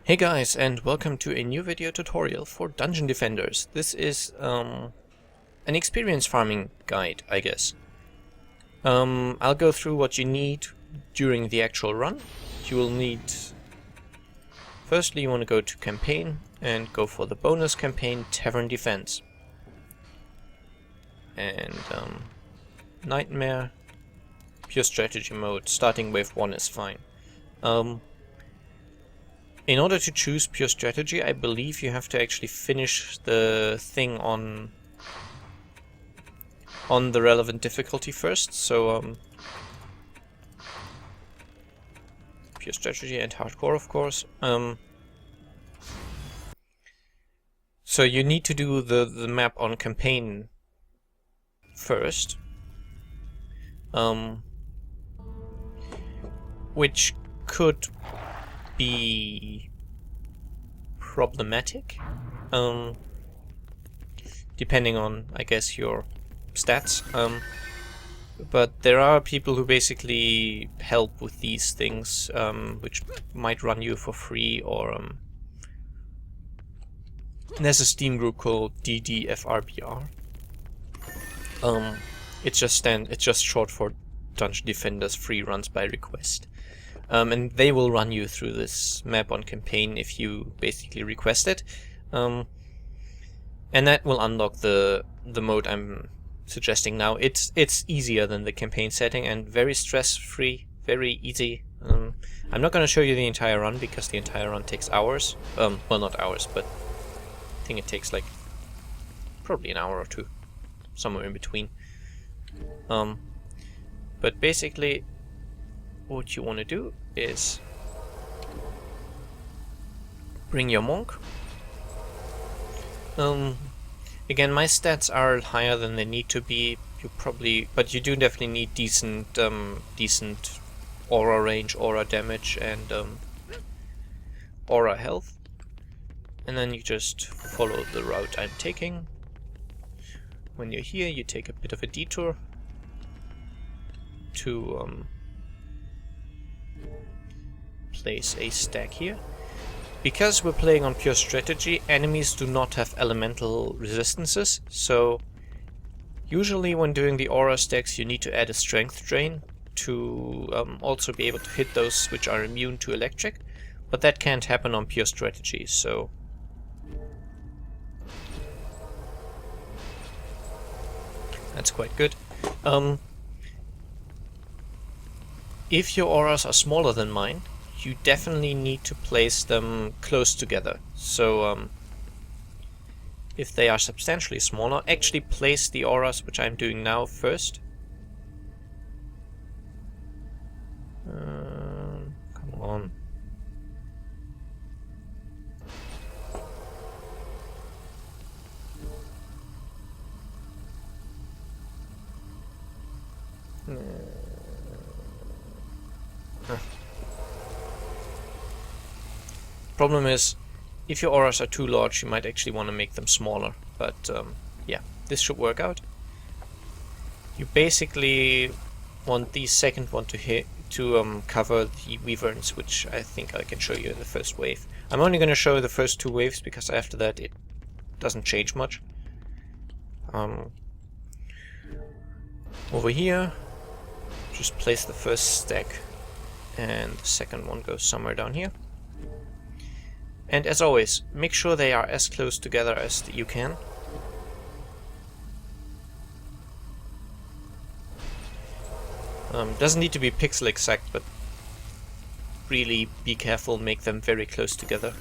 Hey guys, and welcome to a new video tutorial for Dungeon Defenders. This is an experience farming guide, I guess. I'll go through what you need during the actual run. You will need... Firstly, you want to go to campaign and go for the bonus campaign Tavern Defense. And Nightmare, pure strategy mode, starting wave 1 is fine. In order to choose pure strategy, I believe you have to actually finish the thing on the relevant difficulty first. So pure strategy and hardcore, of course. So you need to do the map on campaign first, which could be problematic, depending on, I guess, your stats. But there are people who basically help with these things, which might run you for free, or there's a Steam group called DDFRBR. It's just short for Dungeon Defenders Free Runs by Request. And they will run you through this map on campaign if you basically request it. And that will unlock the mode I'm suggesting now. It's easier than the campaign setting and very stress-free, very easy. I'm not going to show you the entire run because the entire run takes hours. Well, not hours, but I think it takes like probably an hour or two, somewhere in between. But basically, what you want to do is bring your monk. Again, my stats are higher than they need to be. But you do definitely need decent aura range, aura damage, and aura health. And then you just follow the route I'm taking. When you're here, you take a bit of a detour to place a stack here. Because we're playing on pure strategy, enemies do not have elemental resistances, so usually when doing the aura stacks you need to add a strength drain to also be able to hit those which are immune to electric, but that can't happen on pure strategy, so that's quite good. If your auras are smaller than mine, you definitely need to place them close together. So if they are substantially smaller, actually place the auras, which I'm doing now, first. Come on. Problem is, if your auras are too large, you might actually want to make them smaller. But yeah, this should work out. You basically want the second one to cover the wyverns, which I think I can show you in the first wave. I'm only going to show the first two waves because after that it doesn't change much. Over here, just place the first stack, and the second one goes somewhere down here. And as always, make sure they are as close together as you can. Doesn't need to be pixel exact, but really be careful, make them very close together.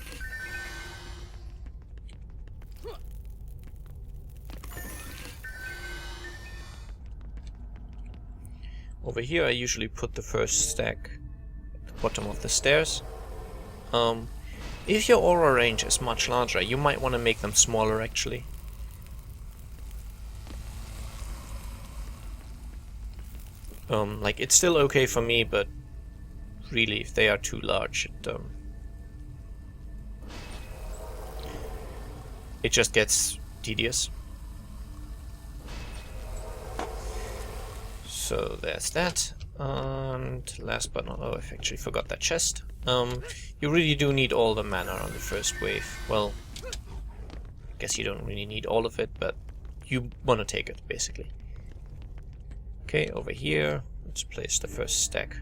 Over here I usually put the first stack at the bottom of the stairs. If your aura range is much larger, you might want to make them smaller actually. Like, it's still okay for me, but really if they are too large, it just gets tedious. So there's that. And last but not least, I actually forgot that chest. You really do need all the mana on the first wave. Well, I guess you don't really need all of it, but you want to take it, basically. Okay, over here, let's place the first stack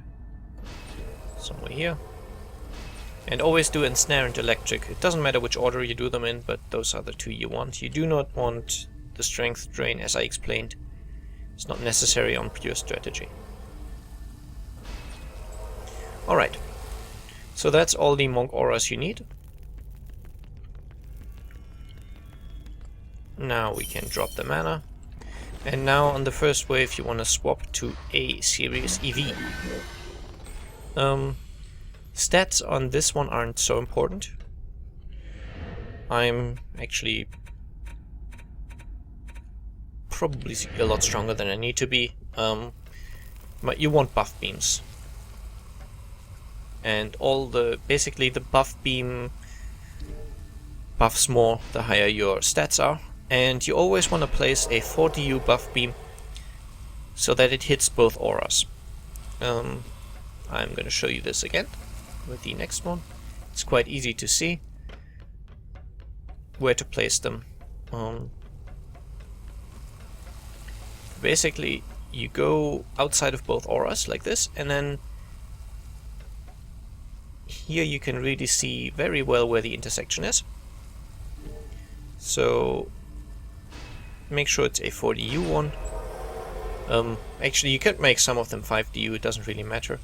somewhere here. And always do ensnare and electric. It doesn't matter which order you do them in, but those are the two you want. You do not want the strength drain, as I explained. It's not necessary on pure strategy. Alright, so that's all the monk auras you need. Now we can drop the mana. And now on the first wave you want to swap to a series EV. Stats on this one aren't so important. I'm actually probably a lot stronger than I need to be. But you want buff beams. And basically the buff beam buffs more the higher your stats are. And you always want to place a 4DU buff beam so that it hits both auras. I'm going to show you this again with the next one. It's quite easy to see where to place them. Basically, you go outside of both auras like this, and then here you can really see very well where the intersection is. So make sure it's a 4DU one. Actually, you could make some of them 5DU, it doesn't really matter.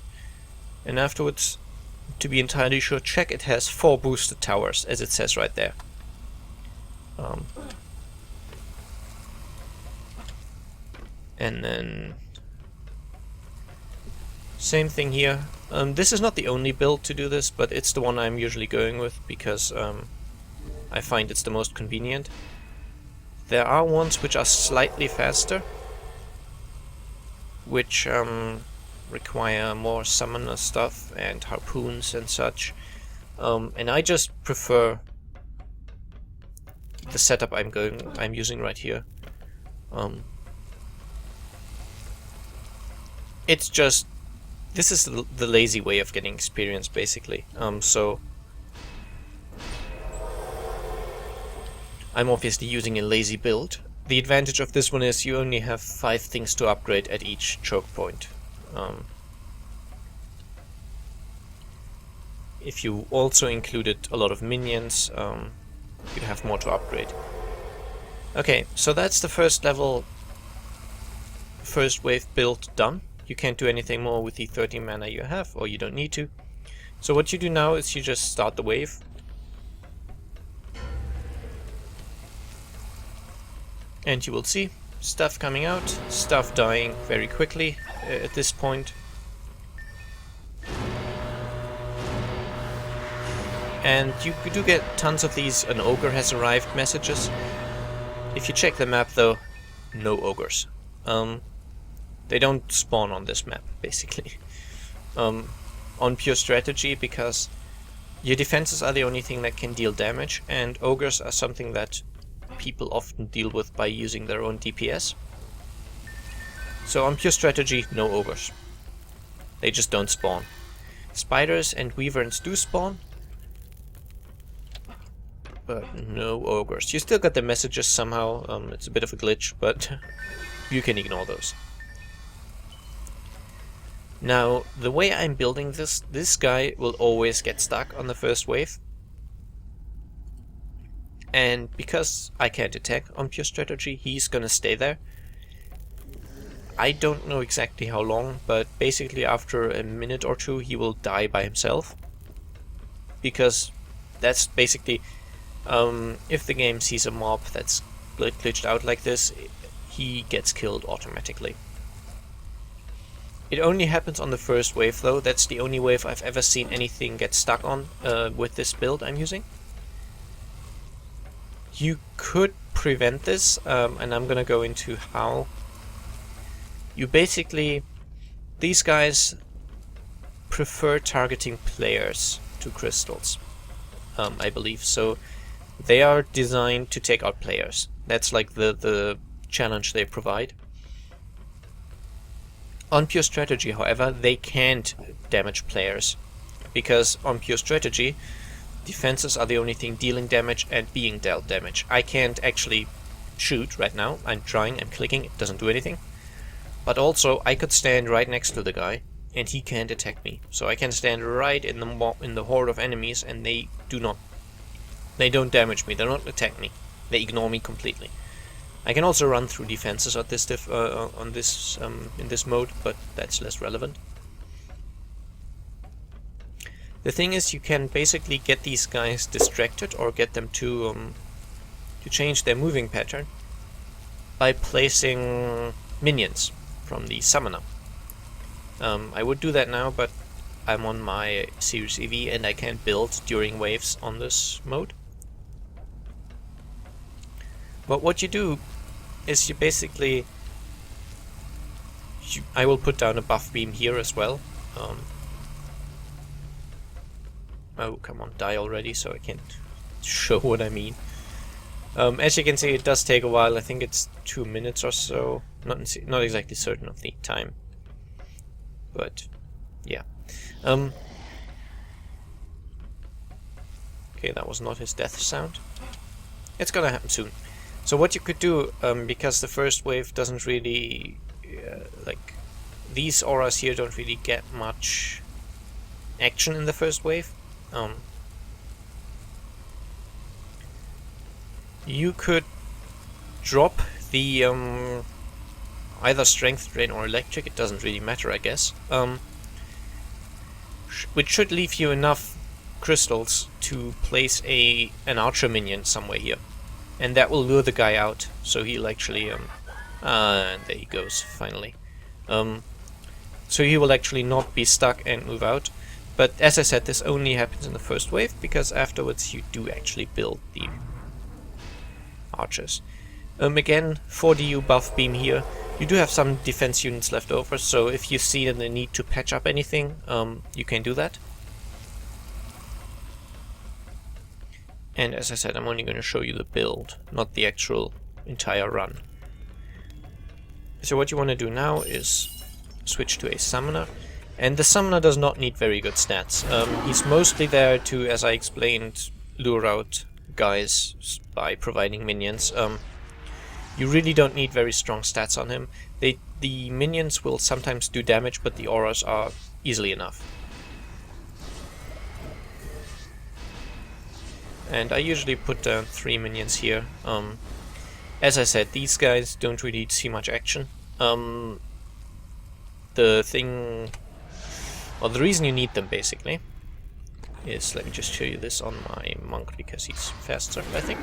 And afterwards, to be entirely sure, check it has 4 boosted towers, as it says right there. And then same thing here. This is not the only build to do this, but it's the one I'm usually going with because I find it's the most convenient. There are ones which are slightly faster, which require more summoner stuff and harpoons and such. And I just prefer the setup I'm using right here. It's just, this is the lazy way of getting experience, basically. So I'm obviously using a lazy build. The advantage of this one is you only have 5 things to upgrade at each choke point. If you also included a lot of minions, you'd have more to upgrade. Okay, so that's the first level, first wave build done. You can't do anything more with the 30 mana you have, or you don't need to. So what you do now is you just start the wave. And you will see stuff coming out, stuff dying very quickly at this point. And you do get tons of these "an ogre has arrived" messages. If you check the map though, no ogres. They don't spawn on this map, basically. On pure strategy, because your defenses are the only thing that can deal damage, and ogres are something that people often deal with by using their own DPS. So on pure strategy, no ogres. They just don't spawn. Spiders and wyverns do spawn, but no ogres. You still got the messages somehow. It's a bit of a glitch, but you can ignore those. Now, the way I'm building this guy will always get stuck on the first wave. And because I can't attack on pure strategy, he's gonna stay there. I don't know exactly how long, but basically after a minute or two he will die by himself. Because that's basically, if the game sees a mob that's glitched out like this, he gets killed automatically. It only happens on the first wave though. That's the only wave I've ever seen anything get stuck on with this build I'm using. You could prevent this, and I'm gonna go into how. You basically, these guys prefer targeting players to crystals, I believe. So they are designed to take out players. That's like the challenge they provide. On pure strategy, however, they can't damage players. because on pure strategy, defenses are the only thing dealing damage and being dealt damage. I can't actually shoot right now. I'm trying, I'm clicking, it doesn't do anything. But also, I could stand right next to the guy, and he can't attack me. So I can stand right in the horde of enemies, and they don't damage me, they don't attack me. They ignore me completely. I can also run through defenses at this in this mode, but that's less relevant. The thing is, you can basically get these guys distracted or get them to change their moving pattern by placing minions from the summoner. I would do that now, but I'm on my Series EV and I can't build during waves on this mode. But what you do is you basically... I will put down a buff beam here as well. Oh, come on, die already, so I can't show what I mean. As you can see, it does take a while. I think it's 2 minutes or so. Not exactly certain of the time. But, yeah. Okay, that was not his death sound. It's gonna happen soon. So what you could do, because the first wave doesn't really... like, these auras here don't really get much action in the first wave. You could drop the either strength drain or electric, it doesn't really matter, I guess, which should leave you enough crystals to place an archer minion somewhere here, and that will lure the guy out, so he'll actually and there he goes finally. So he will actually not be stuck and move out. But as I said, this only happens in the first wave, because afterwards you do actually build the archers. Again, for the U buff beam here, you do have some defense units left over, so if you see the need to patch up anything, you can do that. And as I said, I'm only going to show you the build, not the actual entire run. So what you want to do now is switch to a summoner. And the summoner does not need very good stats. He's mostly there to, as I explained, lure out guys by providing minions. You really don't need very strong stats on him. The minions will sometimes do damage, but the auras are easily enough. And I usually put down 3 minions here. As I said, these guys don't really see much action. The thing... Well, the reason you need them, basically, is... Let me just show you this on my monk, because he's faster, I think.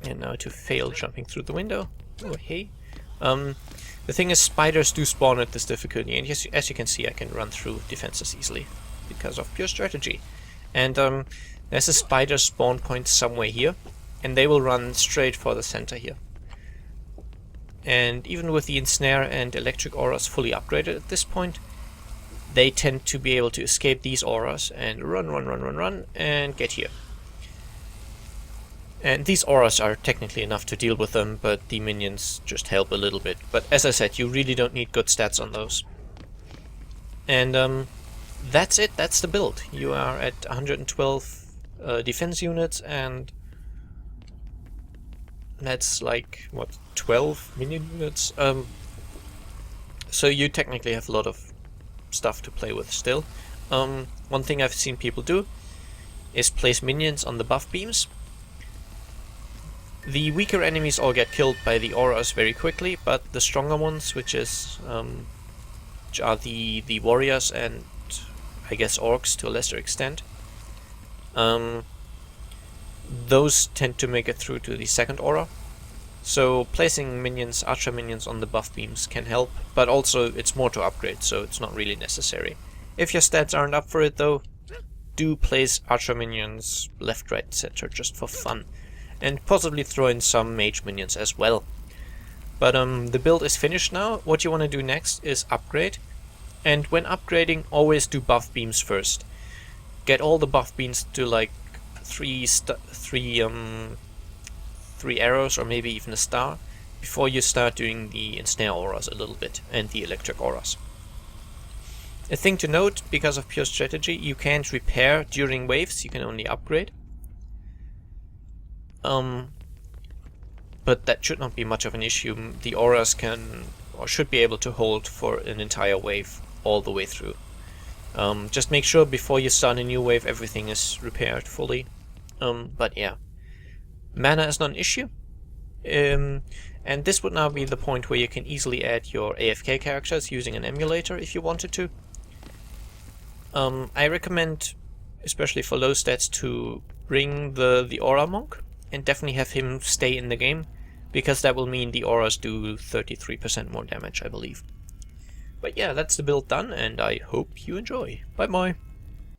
And now to fail jumping through the window. Oh, hey. The thing is, spiders do spawn at this difficulty, and as you can see, I can run through defenses easily, because of pure strategy. And there's a spider spawn point somewhere here, and they will run straight for the center here. And even with the ensnare and electric auras fully upgraded at this point, they tend to be able to escape these auras and run, and get here. And these auras are technically enough to deal with them, but the minions just help a little bit. But as I said, you really don't need good stats on those. And that's it, that's the build. You are at 112 defense units, and that's like, what, 12 minion units? So you technically have a lot of stuff to play with still. One thing I've seen people do is place minions on the buff beams. The weaker enemies all get killed by the auras very quickly, but the stronger ones, which are the warriors and I guess orcs to a lesser extent, those tend to make it through to the second aura. So placing minions, archer minions on the buff beams can help, but also it's more to upgrade, so it's not really necessary. If your stats aren't up for it though, do place archer minions left, right, etc. just for fun. And possibly throw in some mage minions as well. But the build is finished now. What you want to do next is upgrade. And when upgrading, always do buff beams first. Get all the buff beams to like three arrows or maybe even a star before you start doing the ensnare auras a little bit and the electric auras. A thing to note, because of pure strategy, you can't repair during waves, you can only upgrade. But that should not be much of an issue. The auras can, or should be able to hold for an entire wave all the way through. Just make sure before you start a new wave everything is repaired fully. But yeah, mana is not an issue. And this would now be the point where you can easily add your AFK characters using an emulator if you wanted to. I recommend, especially for low stats, to bring the Aura Monk and definitely have him stay in the game, because that will mean the auras do 33% more damage, I believe. But yeah, that's the build done, and I hope you enjoy. Bye bye!